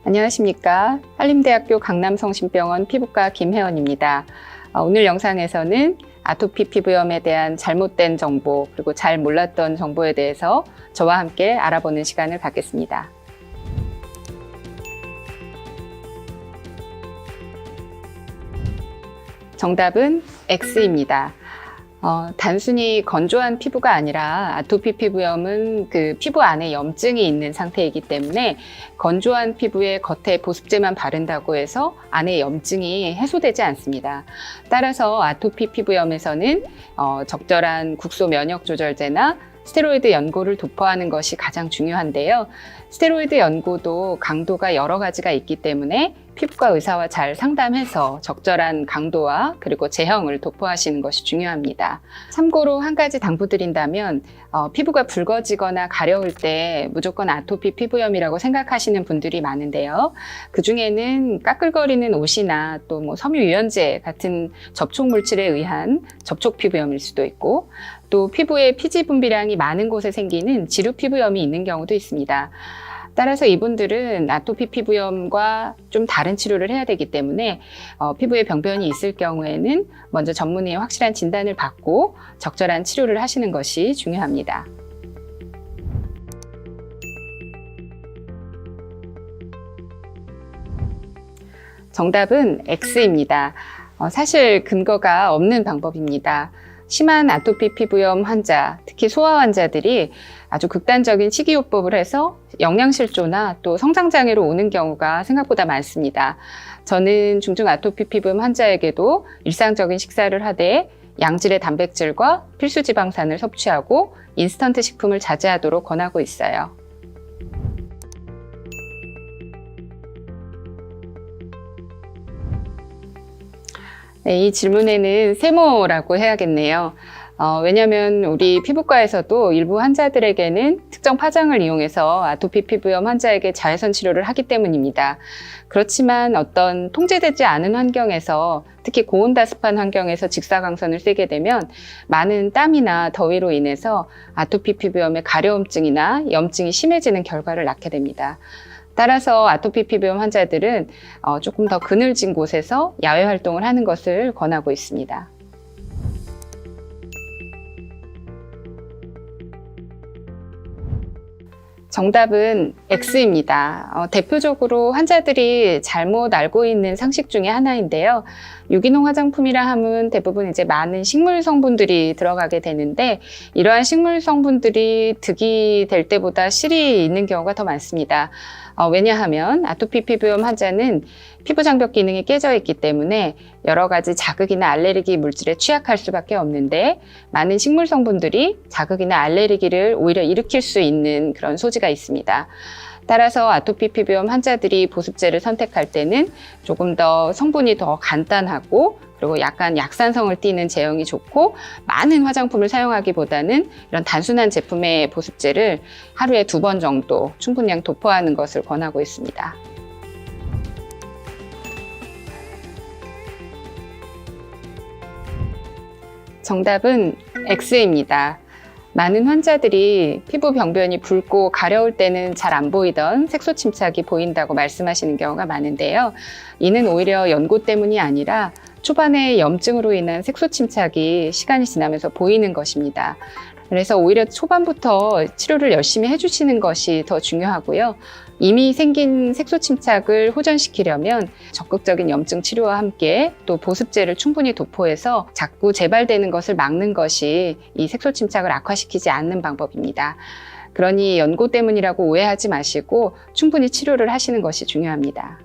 안녕하십니까. 한림대학교 강남성심병원 피부과 김혜원입니다. 오늘 영상에서는 아토피 피부염에 대한 잘못된 정보 그리고 잘 몰랐던 정보에 대해서 저와 함께 알아보는 시간을 갖겠습니다. 정답은 X입니다. 단순히 건조한 피부가 아니라 아토피 피부염은 그 피부 안에 염증이 있는 상태이기 때문에 건조한 피부에 겉에 보습제만 바른다고 해서 안에 염증이 해소되지 않습니다. 따라서 아토피 피부염에서는 적절한 국소 면역 조절제나 스테로이드 연고를 도포하는 것이 가장 중요한데요. 스테로이드 연고도 강도가 여러 가지가 있기 때문에 피부과 의사와 잘 상담해서 적절한 강도와 그리고 제형을 도포하시는 것이 중요합니다. 참고로 한 가지 당부드린다면 피부가 붉어지거나 가려울 때 무조건 아토피 피부염이라고 생각하시는 분들이 많은데요. 그 중에는 까끌거리는 옷이나 또 섬유유연제 같은 접촉 물질에 의한 접촉 피부염일 수도 있고 또 피부에 피지 분비량이 많은 곳에 생기는 지루 피부염이 있는 경우도 있습니다. 따라서 이분들은 아토피 피부염과 좀 다른 치료를 해야 되기 때문에 피부에 병변이 있을 경우에는 먼저 전문의의 확실한 진단을 받고 적절한 치료를 하시는 것이 중요합니다. 정답은 X입니다. 사실 근거가 없는 방법입니다. 심한 아토피 피부염 환자, 특히 소아 환자들이 아주 극단적인 식이요법을 해서 영양실조나 또 성장장애로 오는 경우가 생각보다 많습니다. 저는 중증 아토피 피부염 환자에게도 일상적인 식사를 하되 양질의 단백질과 필수 지방산을 섭취하고 인스턴트 식품을 자제하도록 권하고 있어요. 네, 이 질문에는 세모라고 해야겠네요. 왜냐하면 우리 피부과에서도 일부 환자들에게는 특정 파장을 이용해서 아토피 피부염 환자에게 자외선 치료를 하기 때문입니다. 그렇지만 어떤 통제되지 않은 환경에서 특히 고온다습한 환경에서 직사광선을 쐬게 되면 많은 땀이나 더위로 인해서 아토피 피부염의 가려움증이나 염증이 심해지는 결과를 낳게 됩니다. 따라서 아토피 피부염 환자들은 조금 더 그늘진 곳에서 야외 활동을 하는 것을 권하고 있습니다. 정답은 X입니다. 대표적으로 환자들이 잘못 알고 있는 상식 중에 하나인데요. 유기농 화장품이라 하면 대부분 이제 많은 식물 성분들이 들어가게 되는데 이러한 식물 성분들이 득이 될 때보다 실이 있는 경우가 더 많습니다. 왜냐하면 아토피 피부염 환자는 피부 장벽 기능이 깨져 있기 때문에 여러 가지 자극이나 알레르기 물질에 취약할 수밖에 없는데 많은 식물 성분들이 자극이나 알레르기를 오히려 일으킬 수 있는 그런 소지가 있습니다. 따라서 아토피 피부염 환자들이 보습제를 선택할 때는 조금 더 성분이 더 간단하고 그리고 약간 약산성을 띠는 제형이 좋고 많은 화장품을 사용하기보다는 이런 단순한 제품의 보습제를 하루에 2번 정도 충분량 도포하는 것을 권하고 있습니다. 정답은 X입니다. 많은 환자들이 피부 병변이 붉고 가려울 때는 잘 안 보이던 색소 침착이 보인다고 말씀하시는 경우가 많은데요. 이는 오히려 연고 때문이 아니라 초반에 염증으로 인한 색소 침착이 시간이 지나면서 보이는 것입니다. 그래서 오히려 초반부터 치료를 열심히 해주시는 것이 더 중요하고요. 이미 생긴 색소 침착을 호전시키려면 적극적인 염증 치료와 함께 또 보습제를 충분히 도포해서 자꾸 재발되는 것을 막는 것이 이 색소 침착을 악화시키지 않는 방법입니다. 그러니 연고 때문이라고 오해하지 마시고 충분히 치료를 하시는 것이 중요합니다.